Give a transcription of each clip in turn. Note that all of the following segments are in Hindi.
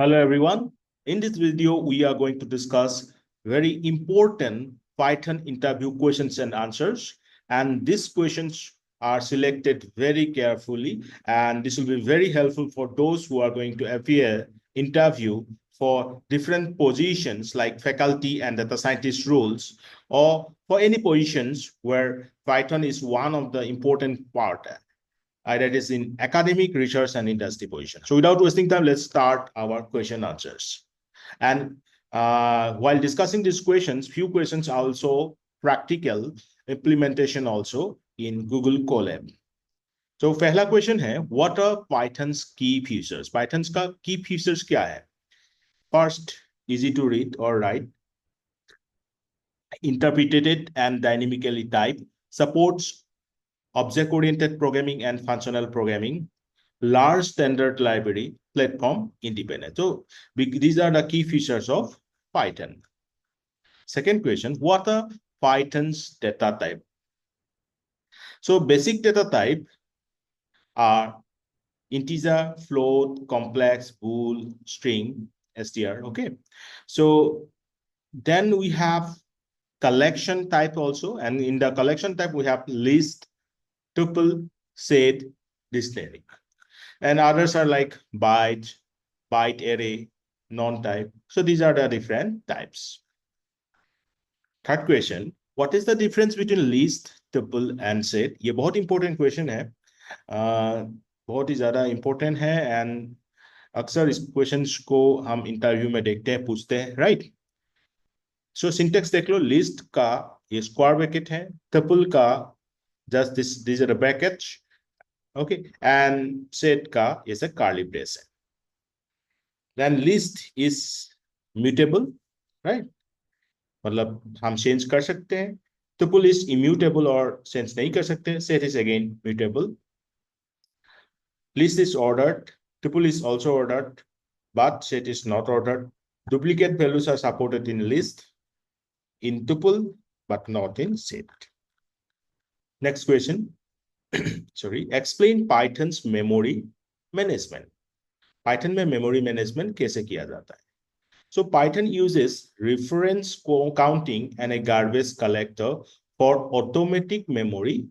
Hello everyone. In this video, we are going to discuss very important Python interview questions and answers. And these questions are selected very carefully. And this will be very helpful for those who are going to appear interview for different positions like faculty and data scientist roles, or for any positions where Python is one of the important part, that is in academic, research, and industry position. So without wasting time, let's start our question answers. And while discussing these questions, few questions are also practical implementation also in Google Colab. So पहला क्वेश्चन है, what are Python's key features? Python's का key features क्या है? First, easy to read or write, interpreted and dynamically typed, supports object-oriented programming and functional programming, large standard library, platform independent. So these are the key features of Python. Second question, what are Python's data type? So basic data type are integer, float, complex, bool, string, str. Okay. So then we have collection type also. And in the collection type, we have list, tuple, set, dictionary. And others are like byte, byte array, non-type. So these are the different types. Third question, what is the difference between list, tuple and set? ये बहुत important question है, बहुत ही ज़्यादा important है, and अक्सर इस questions को हम interview में देखते हैं, पूछते हैं, right? So syntax देख लो, list का ये square bracket है, tuple का just these are the brackets, okay, and set का ये सब curly brace है. Then list is mutable, right? मतलब हम चेंज कर सकते हैं. Tuple is immutable और चेंज नहीं कर सकते. Set is again mutable. List is ordered. Tuple is also ordered, but set is not ordered. Duplicate values are supported in list, in tuple, but not in set. Next question. Sorry. Explain Python's memory management. Python में memory management कैसे किया जाता है? So Python uses reference counting and a garbage collector for automatic memory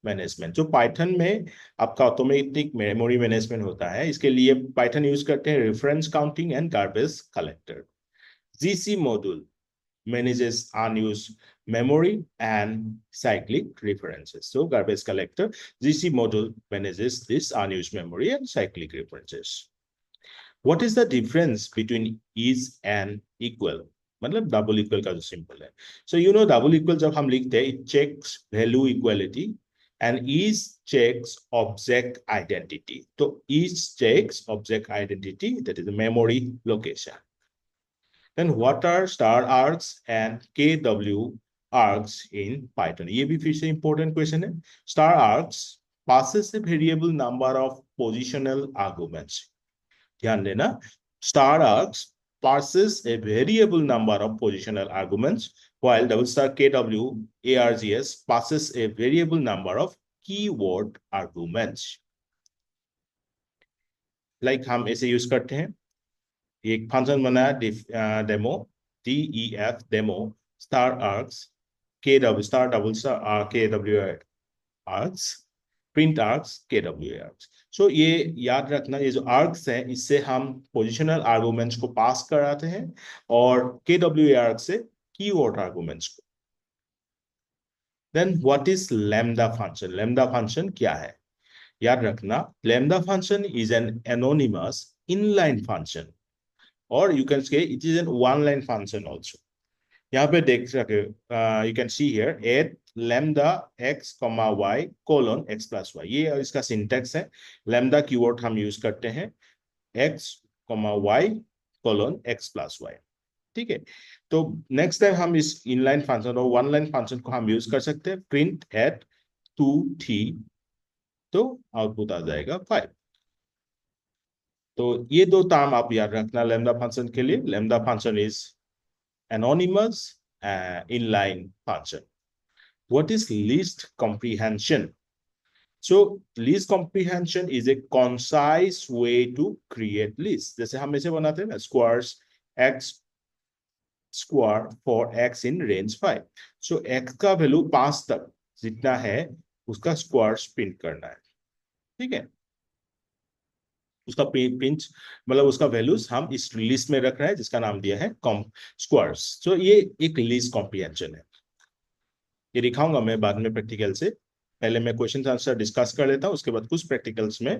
management. So Python में आपका automatic memory management होता है. इसके लिए Python use करते हैं reference counting and garbage collector. GC module manages unused memory and cyclic references. So garbage collector, GC module manages this unused memory and cyclic references. What is the difference between is and equal? मतलब double equal का जो simple है. So you know double equal जब हम लिखते हैं, it checks value equality and is checks object identity. So is checks object identity, that is the memory location. Then what are star args and KW args in Python? ये भी फिर से important question है. Star args passes a variable number of positional arguments. ध्यान देना, star args passes a variable number of positional arguments, while double star KW ARGS passes a variable number of keyword arguments. Like हम ऐसे यूज करते हैं, एक फंक्शन बना demo DEF demo star args KW star double star KW args print args KW args. So ये याद रखना, ये जो args हैं इससे हम positional arguments को पास कराते हैं और KW args से keyword arguments को. Then what is lambda function? Lambda function क्या है? याद रखना, lambda function is an anonymous inline function, or you can say it is a one-line function also. यहाँ पे देख सके, you can see here add lambda x comma y colon x plus y. ये इसका सिंटैक्स है. lambda कीवर्ड हम यूज करते हैं x comma y colon x plus y. ठीक है. तो नेक्स्ट टाइम हम इस इनलाइन फंक्शन और वन लाइन फंक्शन को हम यूज कर सकते हैं. प्रिंट एट 2t, तो आउटपुट आ जाएगा 5. तो ये दो टर्म आप याद रखना lambda फंक्शन के लिए. lambda function is anonymous inline function. What is list comprehension? So list comprehension is a concise way to create list. जैसे हम ऐसे बनाते हैं ना, squares x square for x in range 5. So x का वैल्यू 5 तक जितना है उसका स्क्वायर प्रिंट करना है, ठीक है। उसका पिंच मतलब उसका वैल्यूज हम इस लिस्ट में रख रहे हैं जिसका नाम दिया है कॉम स्क्वायर्स। तो ये एक लिस्ट कॉम्प्रिहेंशन है। ये दिखाऊंगा मैं बाद में प्रैक्टिकल से। पहले मैं क्वेश्चन आंसर डिस्कस कर लेता हूँ, उसके बाद कुछ प्रैक्टिकल्स में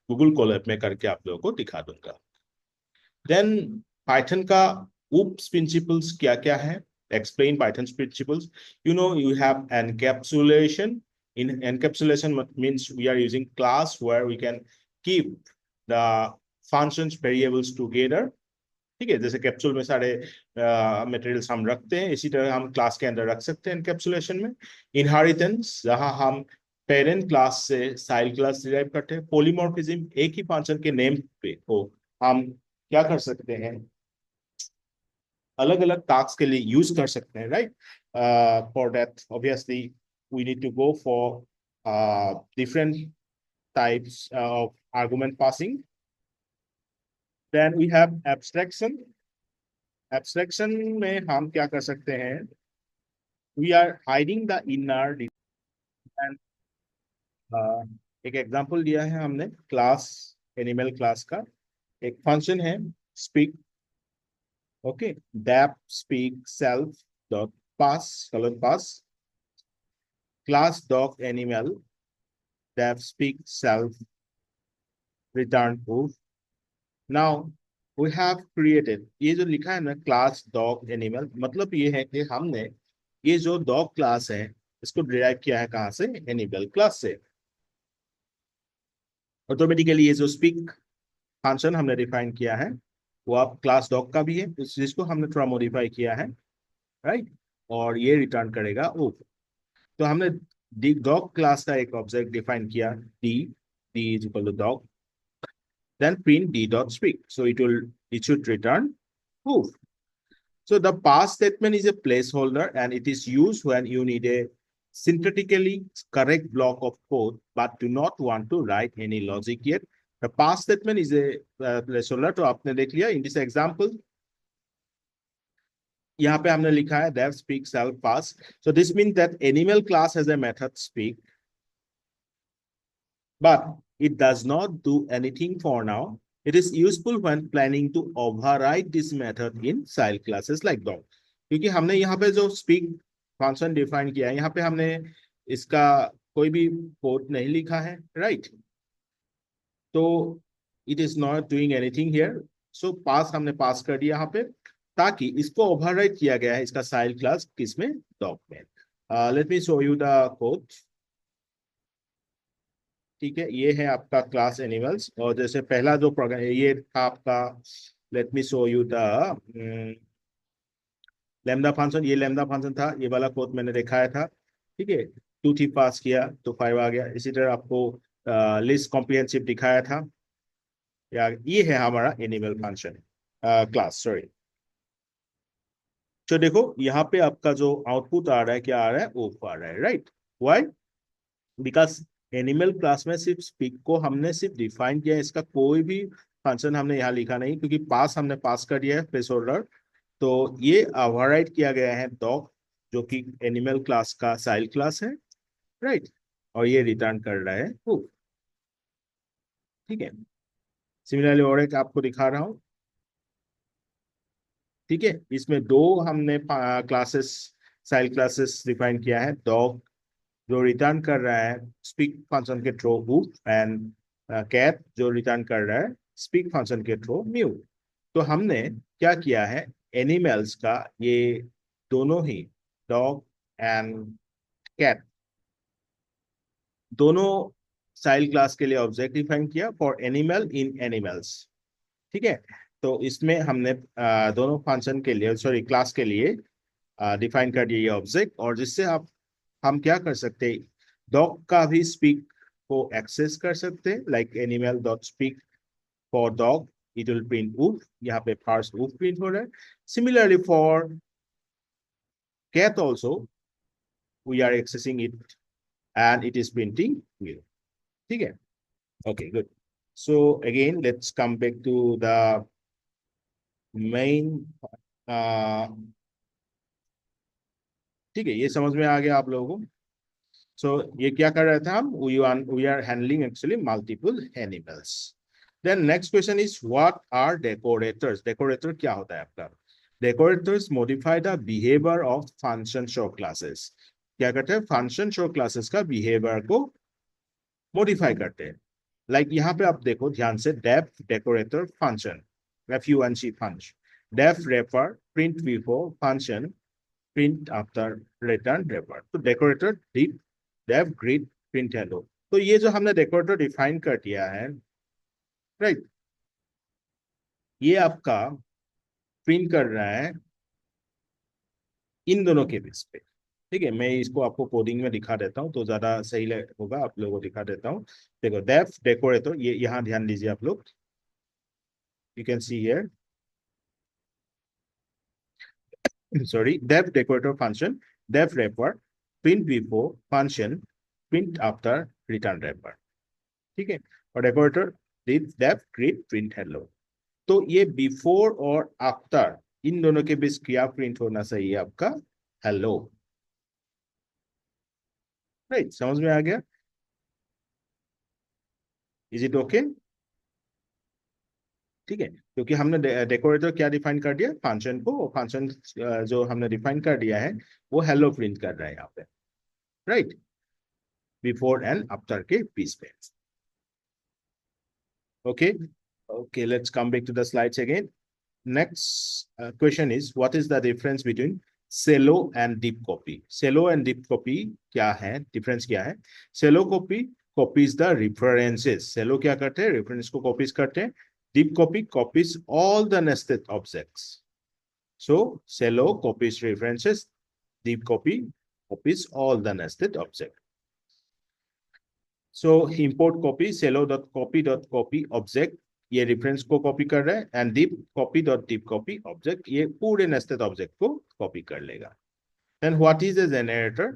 गूगल कोलैब में करके आप लोगों को दिखा दूंगा। देन पाइथन का ऊप्स प्रिंसिपल्स क्या क्या है, explain Python principles. You know you have encapsulation. In encapsulation means we are using class where we can keep the functions variables together, ठीक है। जैसे कैप्सूल में सारे मटेरियल्स हम रखते हैं, इसी तरह हम क्लास के अंदर रख सकते हैं एनकैप्सुलेशन में। इनहेरिटेंस, जहां हम पेरेंट क्लास से चाइल्ड क्लास डिराइव करते हैं। पॉलीमॉर्फिज्म, एक ही फंक्शन के नेम पे को हम क्या कर सकते हैं, अलग अलग टास्क के लिए यूज कर सकते हैं, right. For that obviously we need to go for different types of argument passing. Then we have abstraction. Abstraction में हम क्या कर सकते हैं, we are hiding the inner. एक एग्जांपल दिया है हमने क्लास, एनिमल क्लास का। एक फंक्शन है speak, okay, def speak self dot pass colour pass class dog animal def speak self return proof. Now we have created, ये जो लिखा है ना क्लास डॉग एनिमल, मतलब ये है कि हमने ये जो डॉग क्लास है इसको डिराइव किया है कहाँ से, एनिमल क्लास से। ऑटोमेटिकली ये जो स्पीक फंक्शन हमने डिफाइन किया है वो आप क्लास डॉग का भी है, जिसको हमने थोड़ा मॉडिफाई किया है, राइट। और ये रिटर्न करेगा ओ। तो हमने डी डॉग क्लास का एक ऑब्जेक्ट डिफाइन किया, D, D is equal to dog, then print D dot speak, so it should return proof. So the pass statement is a placeholder and it is used when you need a synthetically correct block of code but do not want to write any logic yet. The pass statement is a placeholder, तो आपने देख लिया in this example। यहाँ पे हमने लिखा है dev speak self pass, so this means that animal class has a method speak but it does not do anything for now. It is useful when planning to override this method in child classes like dog, क्योंकि हमने यहाँ पे जो speak फंक्शन डिफाइन किया है यहाँ पे हमने इसका कोई भी कोड नहीं लिखा है, राइट। तो it is not doing anything here, so pass हमने पास कर दिया यहाँ पे, ताकि इसको ओवरराइड किया गया है इसका चाइल्ड क्लास किसमें, डॉग में। Let me show you the code, ठीक है। ये है आपका क्लास एनिमल्स, और जैसे पहला जो प्रोग्राम ये था आपका, let me show you the lambda function. ये लैम्डा फंक्शन था, ये वाला कोड मैंने दिखाया था, ठीक है। 2 पास किया तो 5 आ गया। इसी तरह आपको लिस्ट कॉम्प्रिहेंसिव दिखाया था, या ये है हमारा एनिमल फंक्शन क्लास, सॉरी। तो देखो यहाँ पे आपका जो आउटपुट आ रहा है, क्या आ रहा है, ओप आ रहा है, right. Why, because animal class में सिर्फ स्पीक को हमने सिर्फ डिफाइन किया है, इसका कोई भी फंक्शन हमने यहाँ लिखा नहीं, क्योंकि पास हमने पास कर दिया है प्लेस होल्डर। तो ये ओवरराइड किया गया है डॉग, जो कि एनिमल क्लास का चाइल्ड क्लास है, राइट। और ये रिटर्न कर रहा है proof, ठीक है। सिमिलरली और एक आपको दिखा रहा हूँ, ठीक है। इसमें दो हमने क्लासेस, चाइल्ड क्लासेस डिफाइन किया है। डॉग जो रिटर्न कर रहा है स्पीक फंक्शन के थ्रू woof, एंड कैट जो रिटर्न कर रहा है स्पीक फंक्शन के थ्रू म्यू। तो हमने क्या किया है, एनिमल्स का ये दोनों ही, डॉग एंड कैट, दोनों चाइल्ड क्लास के लिए ऑब्जेक्ट डिफाइन किया फॉर एनिमल इन एनिमल्स, ठीक है। तो इसमें हमने दोनों फंक्शन के लिए, सॉरी क्लास के लिए डिफाइन कर दिया ये ऑब्जेक्ट, और जिससे आप हम क्या कर सकते हैं, डॉग का भी स्पीक को एक्सेस कर सकते हैं, like animal dot speak for dog, it will print woof, यहाँ पे फर्स्ट वूफ प्रिंट हो रहा है। Similarly for cat also we are accessing it and it is printing wheel. ठीक है, okay good. So again let's come back to the main. ठीक है, ये समझ में आ गया आप लोगों को. सो ये क्या कर रहे थे हम, we are handling actually multiple animals. Then next question is what are decorators. Decorator क्या होता है आपका. Decorators modify the behaviour of function show classes. क्या करते हैं, फंक्शन शो क्लासेस का बिहेवियर को मॉडिफाई करते हैं. लाइक यहाँ पे आप देखो ध्यान से, def decorator function, FUNC function, def refer print before function, print after return refer. तो decorator dip def greet print hello. तो ये जो हमने डेकोरेटर डिफाइन कर दिया है, राइट, ये आपका प्रिंट कर रहा है इन दोनों के बीच पे. ठीक है, मैं इसको आपको कोडिंग में दिखा देता हूँ तो ज्यादा सही होगा. आप लोगों को दिखा देता हूँ. देखो डेफ डेकोरेटर, ये यहाँ ध्यान दीजिए आप लोग. You can see here, sorry, def decorator function, def wrapper, print before function, print after return wrapper. ठीक है, और decorator def create print hello. तो ये बिफोर और आफ्टर इन दोनों के बीच क्या प्रिंट होना चाहिए आपका, हेलो. राइट, समझ में आ गया. Is it okay. ठीक है, क्योंकि हमने डेकोरेटर क्या डिफाइन कर दिया, फंक्शन को. फंक्शन जो हमने डिफाइन कर दिया है वो हेलो प्रिंट कर रहा है यहाँ पे. राइट, बिफोर एंड आफ्टर के बीच पे. Okay. Okay, let's come back to the slides again. Next question is, what is the difference between cello and deep copy? Cello and deep copy क्या है, difference क्या है? Cello copy copies the references. Cello क्या करते हैं, reference को copies करते हैं. Deep copy copies all the nested objects. So cello copies references, deep copy copies all the nested objects. So import copy cello.copy.copy object, ये रेफरेंस को कॉपी कर रहा है. And deep copy.deep copy object, ये पूरे नेस्टेड ऑब्जेक्ट को कॉपी कर लेगा. Then what is a generator.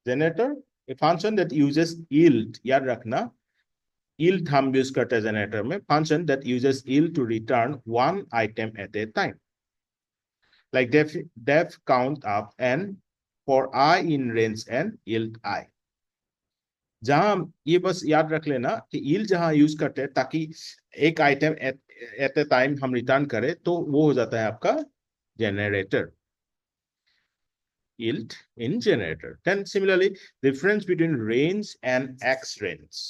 Generator a function that uses yield. याद रखना, yield हम यूज करते हैं जनरेटर में. Function that uses yield to return one item at a time. Like def count up n for I in range n yield I. जहां ये बस याद रख लेना कि yield जहां यूज करते हैं ताकि एक आइटम एट ए टाइम हम रिटर्न करें, तो वो हो जाता है आपका generator. yield in generator. Then similarly, difference between range and X range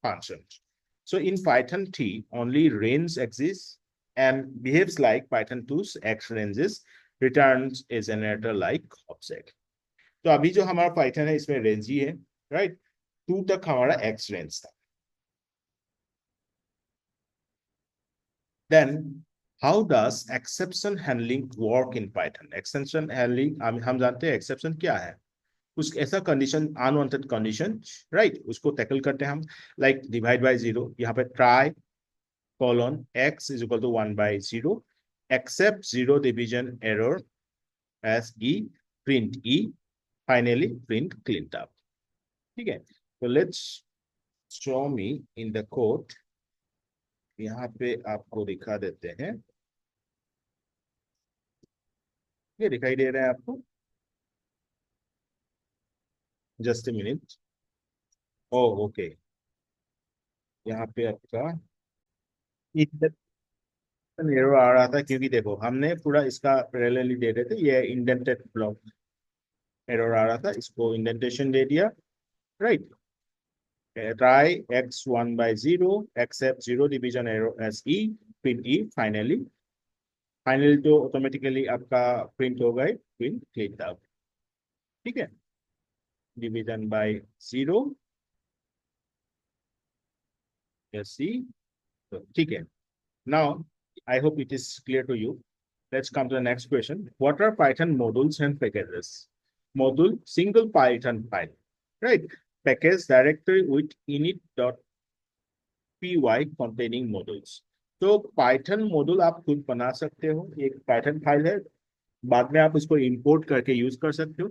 functions. So in Python T, only range exists and behaves like Python 2's X ranges, returns a generator like object. तो अभी जो हमारा Python है इसमें range ही है, right? 2 तक हमारा X range था. Then how does exception handling work in Python? Exception handling हम जानते हैं exception क्या है. कुछ ऐसा कंडीशन, अनवांटेड कंडीशन, राइट, उसको टैकल करते हैं हम. लाइक डिवाइड बाय 0, यहाँ पे try colon x is equal to 1/0, except 0 division error S E, print E, finally print clean up. ठीक है, तो let's show me in the code. यहाँ पे आपको दिखा देते हैं, ये दिखाई दे रहा है आपको. Just a minute. Oh okay, यहाँ पे आपका एरर आ रहा था क्योंकि देखो हमने पूरा इसका पैरेलली दे रहे थे, ये इंडेंटेड ब्लॉक एरर आ रहा था, इसको इंडेंटेशन दे दिया. Right, try x1/0, except 0 division error S E, print ई, फाइनली तो ऑटोमेटिकली आपका प्रिंट हो गए, प्रिंट क्लिक अप. ठीक है, डिवीजन बाय 0 एस ई. ठीक है, now I hope it is clear to you. Let's come to the next question. What are Python modules and packages? Module, single Python file, right? Package, directory with init.py containing modules. तो Python मॉड्यूल आप खुद बना सकते हो, एक Python फाइल है, बाद में आप उसको इंपोर्ट करके यूज कर सकते हो.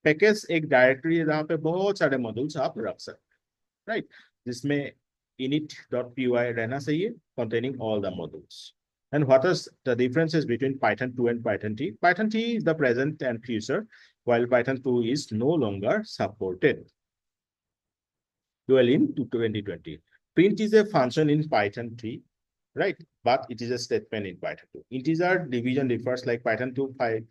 पैकेज एक डायरेक्टरी है जहाँ पे बहुत सारे मॉड्यूल्स आप रख सकते हो, राइट. जिसमें init.py रहना चाहिए containing all the modules. And what is the differences between Python 2 and Python T? Python T is the present and future, while Python 2 is no longer supported. Well, in 2020. Print is a function in Python 3, right? But it is a statement in Python 2. Integer division differs, like Python 2 5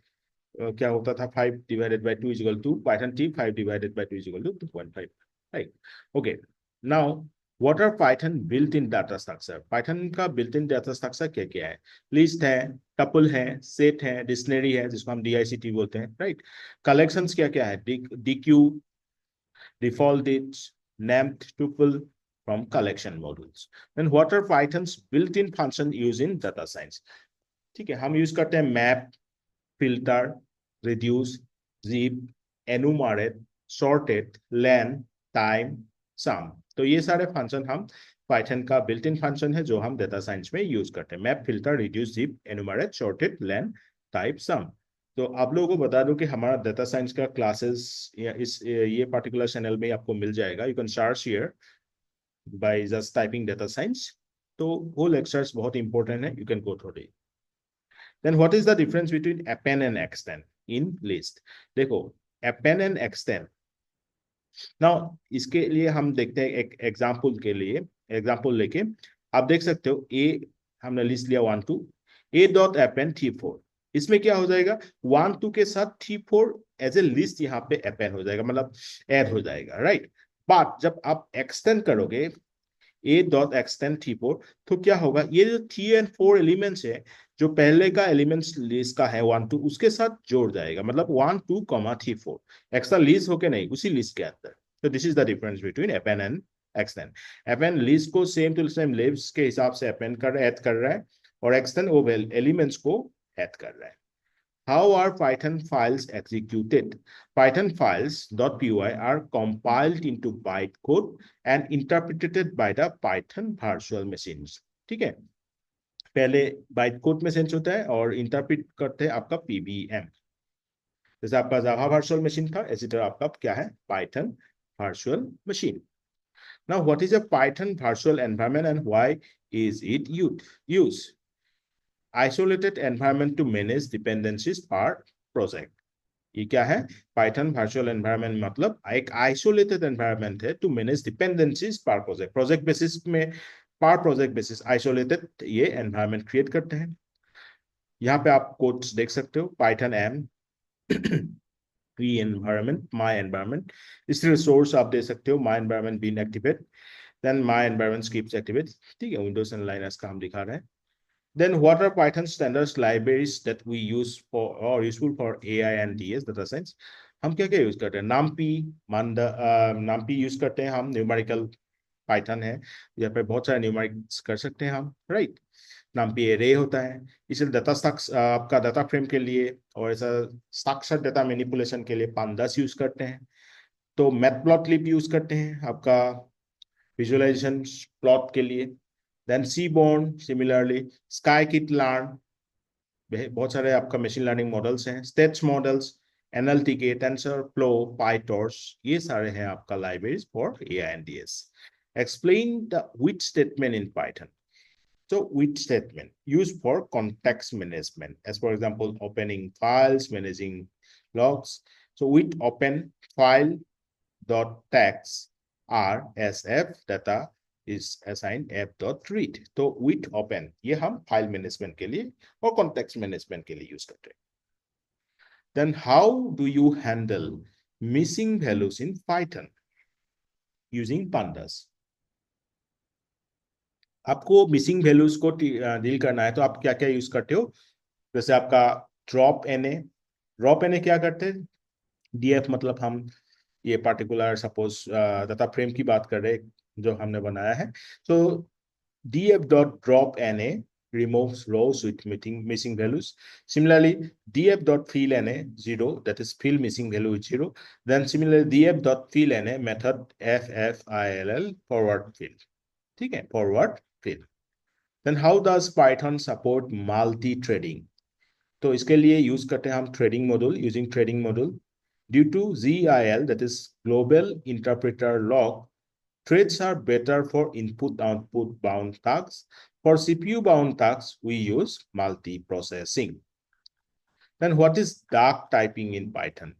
क्या होता था 5 divided by 2 is equal to Python T 5 divided by 2 is equal to 2.5, right? Okay, now what are Python built-in data structure? Python का built-in data structure क्या क्या है? List है, tuple है, set है, dictionary है जिसको हम DICT बोलते हैं, right? Collections क्या क्या है? DQ, default it, named tuple from collection modules. Then what are Python's built-in function used in data science? ठीक है, हम यूज करते हैं map, filter, reduce, zip, enumerate, sorted, len, time, sum. तो ये सारे फंक्शन हम पाइथन का बिल्ट इन फंक्शन है जो हम डेटा साइंस में यूज करते हैं. Map, filter, reduce, zip, enumerate, sorted, len, type, sum. तो आप लोगों को बता दूं कि हमारा डेटा साइंस का क्लासेस ये पर्टिकुलर चैनल में आपको मिल जाएगा. You can search here by just typing data science. तो वो लेक्चर्स बहुत इंपॉर्टेंट है. You can go through it. Then what is the difference between append and extend in list? देखो, append and extend. Now इसके लिए हम देखते हैं एक एग्जांपल के लिए. एग्जांपल लेके आप देख सकते हो ए हमने लिस्ट लिया 1 2 ए डॉट append t4. इसमें क्या हो जाएगा 1 2 के साथ t4 एज ए लिस्ट यहाँ पे append हो जाएगा, मतलब ऐड हो जाएगा, राइट? बट जब आप एक्सटेंड करोगे ए डॉट एक्सटेंड t4 तो क्या होगा, ये जो 3 and 4 एलिमेंट्स है जो पहले का एलिमेंट्स लिस्ट का है 1 2 उसके साथ जोड़ जाएगा, मतलब 1 2 3 4 एक्स्ट्रा लिस्ट होके नहीं, उसी लिस्ट के अंदर. तो this is the difference between append and extend. append list को सेम टू सेम लिस्ट के हिसाब से append कर ऐड कर रहा है, और एक्सटेंड वो एलिमेंट्स को ऐड कर रहा है. How are Python files executed? Python files.py are compiled into bytecode and interpreted by the Python virtual machines. ठीक है, पहले बाइटकोड में सेंस होता है और इंटरप्रेट करते हैं आपका पीबीएम. जैसे आपका जावा वर्चुअल मशीन था, इसी तरह आपका क्या है Python virtual machine. Now what is a Python virtual environment and why is it used? Isolated environment to manage dependencies per project. ये क्या है? पाइथन वर्चुअल एनवायरनमेंट मतलब एक आइसोलेटेड एनवायरनमेंट है to manage dependencies per project. Project basis में, पर प्रोजेक्ट बेसिस आइसोलेटेड ये एनवायरनमेंट क्रिएट करते हैं. यहाँ पे आप कोड्स देख सकते हो, Python M V environment my environment. इसलिए सोर्स आप दे सकते हो my environment been activate, then my environment keeps activate. ठीक है, विंडोज एंड लाइनक्स का हम दिखा रहे हैं. Then what are Python standards libraries that we use for or useful for AI and DS data science? हम क्या क्या यूज करते हैं? नामपी यूज करते हैं हम. न्यूमेरिकल पाइथन है, यहाँ पे बहुत सारे न्यूमेरिक्स कर सकते हैं हम, राइट? नामपी एरे होता है, इसलिए डाटा स्ट्रक्चर आपका डाटा फ्रेम के लिए और ऐसा स्ट्रक्चर डाटा मैनिपुलेशन के लिए पांडास यूज करते हैं. तो मैटप्लॉटलिब यूज करते हैं आपका विजुअलाइजेशन प्लॉट के लिए. देन सीबोर्न, सिमिलरली scikit-learn, बहुत सारे आपका मशीन लर्निंग मॉडल्स हैं. States models, NLTK, TensorFlow, PyTorch, ये सारे हैं आपका libraries for AI and DS. Explain the with statement in Python. So with statement used for context management, as for example opening files, managing logs. So with open file dot text rsf data is assigned app.read. तो with open ये हम फाइल मैनेजमेंट के लिए और कॉन्टेक्स्ट मैनेजमेंट के लिए यूज करते हैं. Then how do you handle missing values in Python using pandas? आपको मिसिंग वैल्यूज को डील करना है तो आप क्या क्या यूज करते हो? जैसे आपका ड्रॉप एन ए क्या करते हैं? डीएफ मतलब हम ये पार्टिकुलर सपोज डाटा फ्रेम की बात कर रहे हैं जो हमने बनाया है. तो df.drop_na removes rows with missing values. Similarly, df.fill_na 0, that is fill missing value with 0. Then similarly, df.fill_na method ffill forward fill. ठीक है, forward fill. Then how does Python support multi-threading? तो इसके लिए यूज करते हैं हम threading module. Using threading module due to GIL, that is global interpreter lock, Threads are better for input-output bound tasks. For CPU-bound tasks, we use multiprocessing. Then what is dark typing in Python?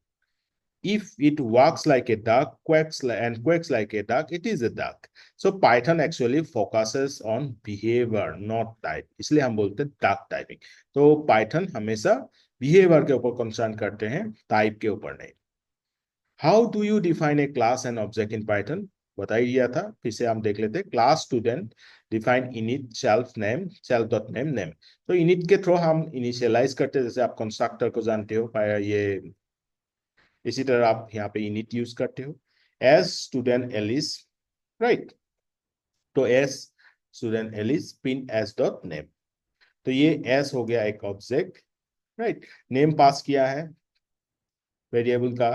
If it walks like a duck, quacks like a duck, it is a duck. So Python actually focuses on behavior, not type. इसलिए हम बोलते हैं duck typing. तो Python हमेशा behavior के ऊपर concern करते हैं, type के ऊपर नहीं. How do you define a class and object in Python? बता ही दिया था, फिर से हम देख लेते हैं. Class student define init self name self.name name. तो init के थ्रू हम initialize करते हैं, जैसे आप constructor को जानते हो, ये इसी तरह आप यहाँ पे init यूज करते हो. As student Alice, right? तो as student Alice print as dot name. तो ये as हो गया एक ऑब्जेक्ट, राइट? नेम पास किया है वेरिएबल का,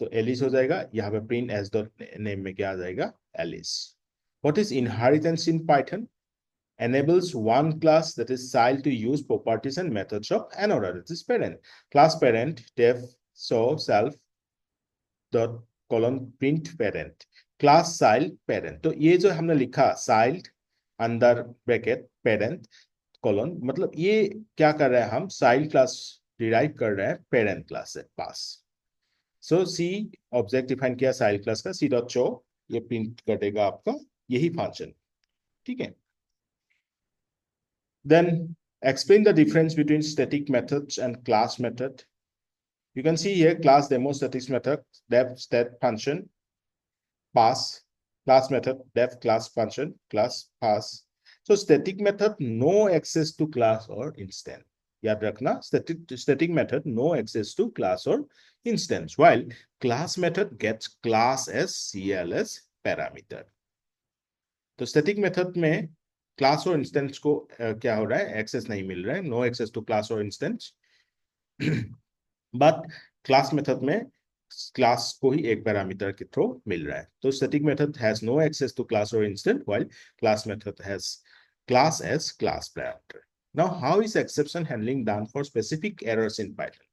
तो एलिस हो जाएगा. यहाँ पे प्रिंट एज डॉट नेम में क्या आ जाएगा? Alice. What is inheritance in Python? Enables one class, that is child, to use properties and methods of another, that is parent. Class parent def show self dot colon print parent. Class child parent. तो ये जो हमने लिखा child अंदर ब्रैकेट parent colon, मतलब ये क्या कर रहे हैं हम? child class डिराइव कर रहे हैं parent class से pass. So C object define किया चाइल्ड क्लास का, सी डॉट शो, ये प्रिंट कर देगा आपका यही फंक्शन. ठीक है. Then explain the difference between static methods and class method. You can see here class demo static method def stat function pass, class method def class function class pass. So static method no access to class और इंस्टेंस. याद रखना, static method no access to class or instance, while class method gets class as CLS parameter. तो static method में class और instance को क्या हो रहा है? एक्सेस नहीं मिल रहा है, no access to class or instance. but class method में class को ही एक पैरामीटर के थ्रू मिल रहा है. तो static method has no access to class or instance, while class method has class as class parameter. Now, how is exception handling done for specific errors in Python?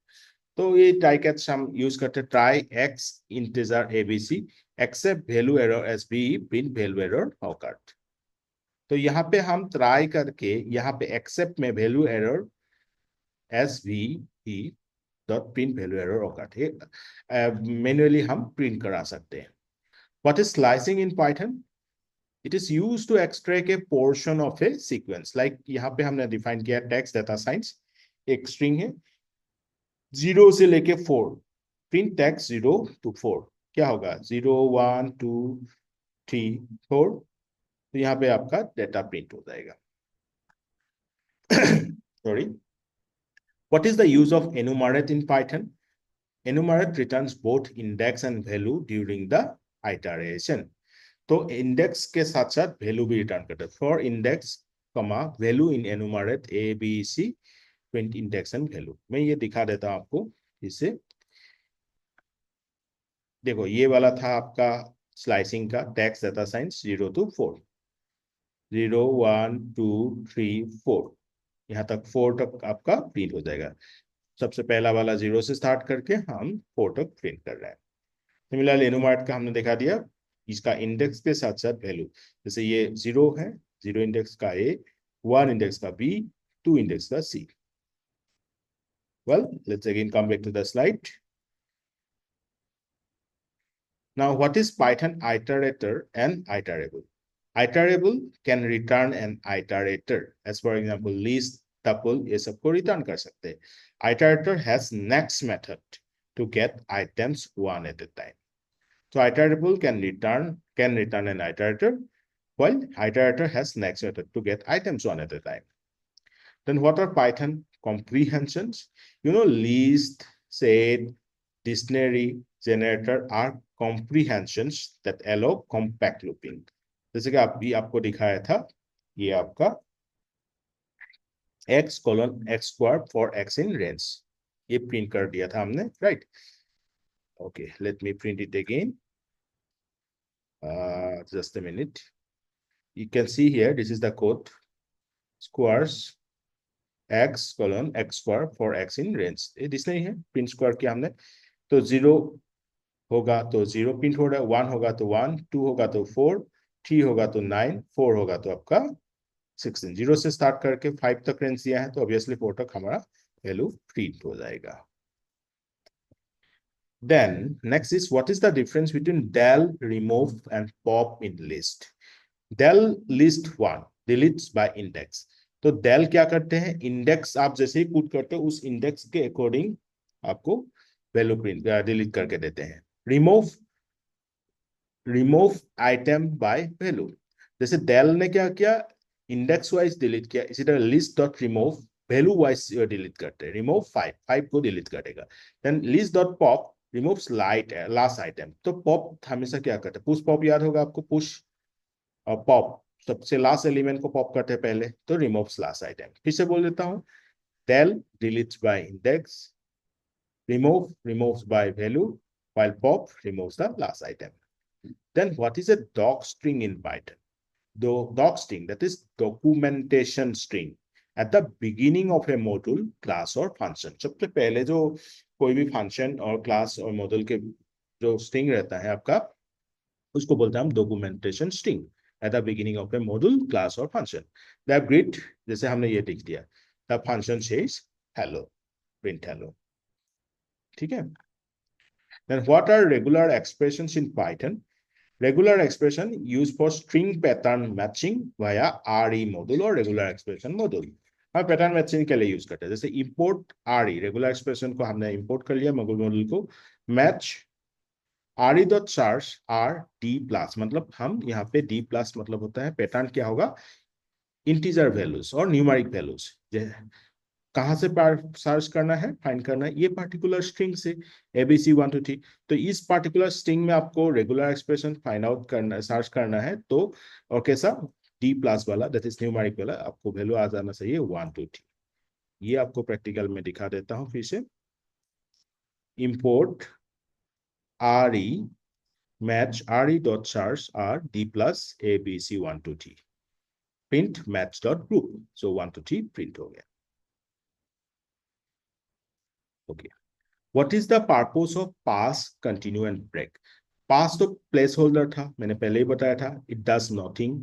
तो ये try catch हम यूज करते हैं. try x integer abc except value error as b print value error occurred. तो यहाँ पे हम try करके यहाँ पे except में value error as b dot print value error occurred. Manually हम प्रिंट करा सकते हैं. What is slicing in Python? It is used to extract a portion of a sequence. Like यहाँ पे हमने डिफाइन किया text data science, एक string है 0 से लेके 4, print text 0 to 4. क्या होगा? 0 1 2 3 4. तो यहाँ पे आपका डेटा प्रिंट हो जाएगा. Sorry. What is the use of enumerate in Python? Enumerate returns both index and value during the iteration. तो इंडेक्स के साथ साथ वैल्यू भी रिटर्न करते हैं. For index comma value in enumerate A B C print index and value. मैं ये दिखा देता हूं आपको. इससे देखो, ये वाला था आपका स्लाइसिंग का टेक्स्ट डाटा साइंस 0 to 4, 0 1 2 3 4, यहाँ तक 4 तक आपका प्रिंट हो जाएगा. सबसे पहला वाला 0 से स्टार्ट करके हम 4 तक प्रिंट कर रहे हैं. सिमिलरली एनुमरेट का हमने दिखा दिया, इसका इंडेक्स के साथ साथ वैल्यू. जैसे ये 0 है, 0 इंडेक्स का ए, 1 इंडेक्स का बी, 2 इंडेक्स का सी. Well, let's again come back to the slide. Now, what is Python iterator and iterable? Iterable can return an iterator. As for example, list, tuple, ये सबको return कर सकते हैं. Iterator has next method to get items one at a time. So iterable can return an iterator, while iterator has next method to get items one at a time. Then what are Python comprehensions? You know, list, set, dictionary, generator are comprehensions that allow compact looping. जैसे कि आपको दिखाया था, ये आपका x colon x square for x in range, ये प्रिंट कर दिया था हमने, right? Okay, let me print it again. Just a minute. You can see here, this is the code. Squares x colon x square for x in range. This नहीं है, प्रिंट स्क्वायर किया हमने. तो 0 होगा तो 0 प्रिंट हो रहा है, 1 होगा तो 1, 2 होगा तो 4, 3 होगा तो 9, 4 होगा तो आपका 16। 0 से स्टार्ट करके 5 तक रेंज दिया है, तो ऑब्वियसली 4 तक हमारा वैल्यू प्रिंट हो जाएगा। Then next is, what is the difference between del, remove and pop in list? del list 1 deletes by index। तो del क्या करते हैं, इंडेक्स आप जैसे ही पुट करते हो उस इंडेक्स के अकॉर्डिंग आपको वैल्यू प्रिंट डिलीट करके देते हैं। Remove, remove item by value. जैसे del ने क्या किया, इंडेक्स वाइज डिलीट किया, इसी तरह list dot remove value wise delete करते हैं। रिमूव 5, 5 को डिलीट करेगा। Then list dot pop removes last item. तो पॉप हमेशा क्या करते हैं, पुश पॉप याद होगा आपको, पुश और पॉप सबसे लास्ट एलिमेंट को पॉप करते हैं पहले, तो रिमूव्स लास्ट आइटम। फिर से बोल देता हूं, del deletes by index, remove removes by value, while pop removes the last item। Then what is a doc string in Python? The doc string, that is documentation string at the beginning of a module, class or function। सबसे पहले जो कोई भी फंक्शन और क्लास और मॉड्यूल के जो स्ट्रिंग रहता है आपका, उसको बोलते हैं हम documentation string at the beginning of A module, class और फंक्शन। द ग्रिड, जैसे हमने ये लिख दिया, the function says hello, print hello. ठीक है। Then what are regular expressions in Python? Regular expression used for string pattern matching via RE module or regular expression module। हम पैटर्न मैचिंग के लिए यूज करते हैं, जैसे इंपोर्ट RE, रेगुलर एक्सप्रेशन को हमने इंपोर्ट कर लिया मॉड्यूल को, match RE dot charge R D plus, मतलब हम यहाँ पे डी प्लस मतलब होता है पैटर्न क्या होगा, इंटीजर वैल्यूज और न्यूमेरिक वैल्यूज। कहां से सर्च करना है, फाइंड करना है, ये पार्टिकुलर स्ट्रिंग से ABC 1 to 3। तो इस पार्टिकुलर स्ट्रिंग में आपको रेगुलर एक्सप्रेशन फाइंड आउट करना, सर्च करना है, तो और कैसा, डी प्लस वाला, दैट इज न्यूमेरिक वाला, आपको वैल्यू आ जाना चाहिए 1 to 3। ये आपको प्रैक्टिकल में दिखा देता हूं फिर से। Import RE match RE dot chars are D plus ABC 1 to 3, print match dot group, so 1 to 3 print हो गया। Okay, what is the purpose of pass, continue and break? Pass तो प्लेस होल्डर था, मैंने पहले ही बताया था, it does nothing।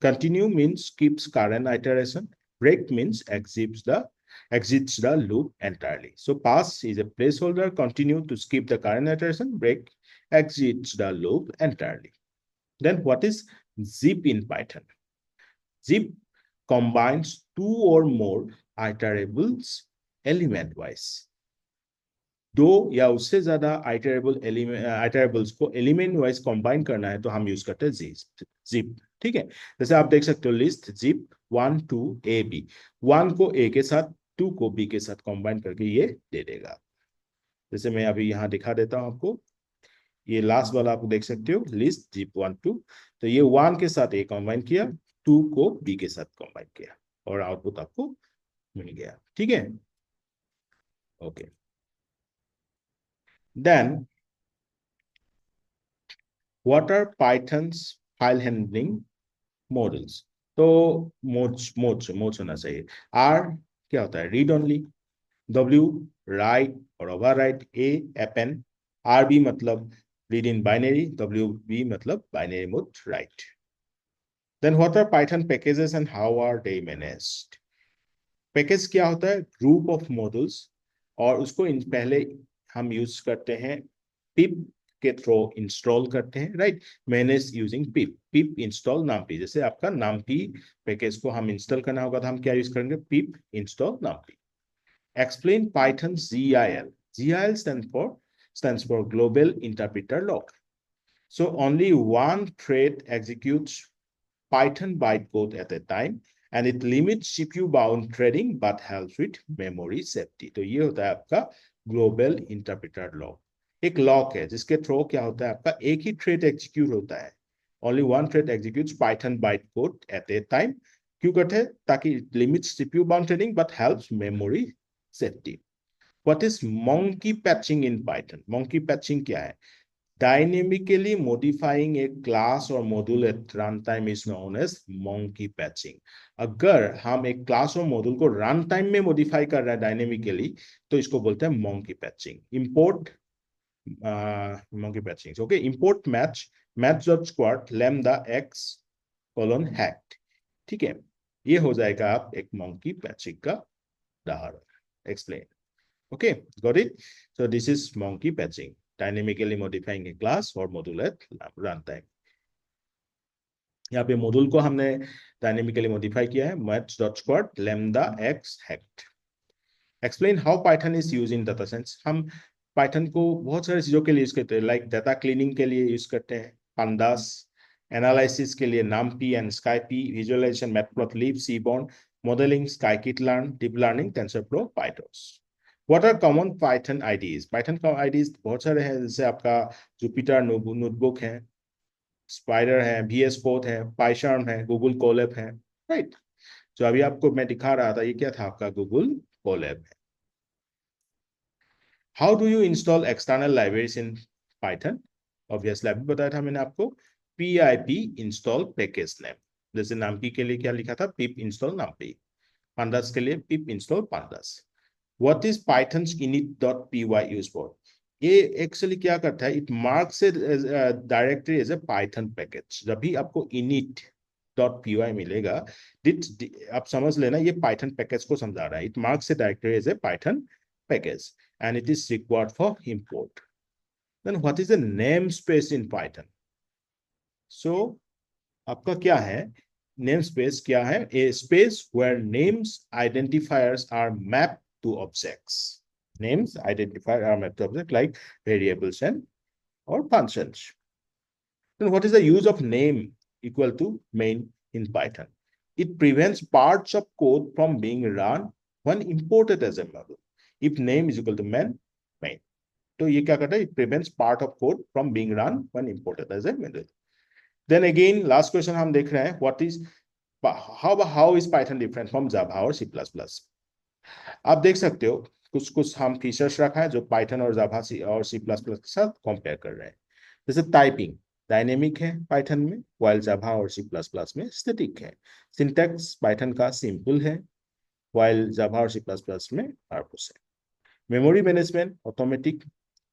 Continue means keeps current iteration, break means exits the loop entirely। So pass is a placeholder, continue to skip the current iteration, break exits the loop entirely। Then what is zip in Python? Zip combines two or more iterables element wise। दो या उससे ज्यादा आइटरेबल्स को एलिमेंट वाइज कंबाइन करना है तो हम यूज करते हैं जिप। ठीक है, जैसे आप देख सकते हो लिस्ट जिप 1 to AB, 1 को A के साथ, 2 को B के साथ कंबाइन करके ये दे देगा। जैसे मैं अभी यहाँ दिखा देता हूँ आपको, ये लास्ट वाला आप देख सकते हो, लिस्ट जिप 1 2, तो ये 1 के साथ A कंबाइन किया, 2 को B के साथ कंबाइन किया और आउटपुट आपको मिल गया। ठीक है, okay. Then what are Python's file handling models? तो मोड्स होना चाहिए। R क्या होता है, रीड ओनली, W राइट और ओवरराइट, A append, RB मतलब रीड इन बाइनरी, WB मतलब binary mode write. Then what are Python packages and how are they managed? Package क्या होता है, ग्रुप ऑफ मॉड्यूल्स, और उसको पहले हम यूज करते हैं पिप के थ्रू इंस्टॉल करते हैं, राइट। मैनेज यूजिंग पिप, पिप इंस्टॉल नामपी। जैसे आपका नामपी पैकेज को हम इंस्टॉल करना होगा तो हम क्या यूज करेंगे, pip install NumPy. Explain Python GIL। GIL stands for Global Interpreter Lock। So only one thread executes Python bytecode at a time and it limits CPU bound threading but helps with memory safety। तो ये होता है आपका ग्लोबल इंटरप्रेटर लॉक। एक लॉक है जिसके थ्रू क्या होता है, आपका एक ही थ्रेड एग्जीक्यूट होता है, only one thread executes Python byte code at a time. क्यों करते हैं, ताकि limits CPU bound threading but helps memory safety. What is monkey patching in Python? Monkey patching क्या है, dynamically modifying a class or module at runtime is known as monkey patching। अगर हम एक क्लास और मॉड्यूल को रन टाइम में मॉडिफाई कर रहे हैं डायनेमिकली, तो इसको बोलते हैं monkey patching। Import monkey patching, okay. Import match maths.squad lambda x colon hacked. ठीक है, ये हो जाएगा आप एक monkey patching का उदाहरण. Explain. Okay, got it? So this is monkey patching, dynamically modifying a class or module at runtime. यहाँ पे मॉड्यूल को हमने डायनेमिकली मॉडिफाई किया है maths.squad lambda x hacked. Explain how Python is used in data science. हम Python को बहुत सारी चीजों के लिए यूज करते हैं, लाइक डाटा क्लीनिंग के लिए यूज करते हैं pandas, एनालिसिस के लिए numpy and scipy, visualization matplotlib, seaborn, modeling scikit-learn, deep learning TensorFlow, PyTorch. What are common Python IDEs? Python का IDEs बहुत सारे हैं, जैसे आपका Jupyter नोटबुक है, Spider है, VS Code है, PyCharm है, Google Colab है, राइट? जो अभी आपको मैं दिखा रहा था, ये क्या था आपका Google Colab है. How do you install external libraries in Python? Obviously अभी बताया था मैंने आपको pip install package name. जैसे numpy के लिए क्या लिखा था, pip install numpy. pandas के लिए pip install pandas. What is Python's init.py used for? ये एक्चुअली क्या करता है, it marks directory as a Python package. जब भी आपको init.py मिलेगा, आप समझ लेना ये पाइथन पैकेज को समझा रहा है. It marks a directory as a Python package and it is required for import. Then what is the namespace in Python? So आपका क्या है, namespace क्या है? A space where names identifiers are mapped to objects. Names identifier are mapped to objects like variables and or functions. Then what is the use of name equal to main in Python? It prevents parts of code from being run when imported as a module. If name is equal to main, तो ये क्या करता है, it prevents part of code from being run when imported as a module. Then again last question हम देख रहे हैं, what is how is Python different from Java और C++? आप देख सकते हो कुछ कुछ हम फीचर्स रखा है जो Python और Java और C++ के साथ कंपेयर कर रहे हैं. जैसे टाइपिंग डायनेमिक है Python में, while Java और C++ में स्टैटिक है. सिंटैक्स Python का सिंपल है, while Java और C++ में verbose है. Memory management automatic,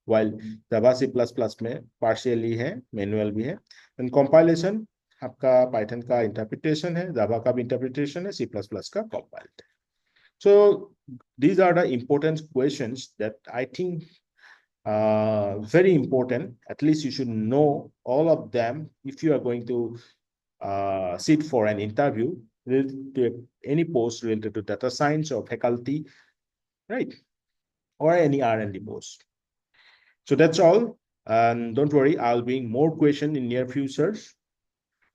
while Java C++ में पार्शियली है, मैनुअल भी है. एंड कंपाइलेशन आपका Python का इंटरप्रिटेशन है, Java का भी इंटरप्रिटेशन है, C++ का कंपाइल्ड है. So these are the important questions that I think very important. At least you should know all of them if you are going to sit for an interview related to any post related to data science or faculty, right? Or any R&D post. So that's all. And don't worry, I'll bring more questions in near future.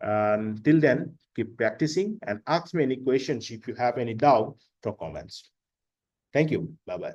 And till then, keep practicing and ask me any questions if you have any doubt for comments. Thank you. Bye-bye.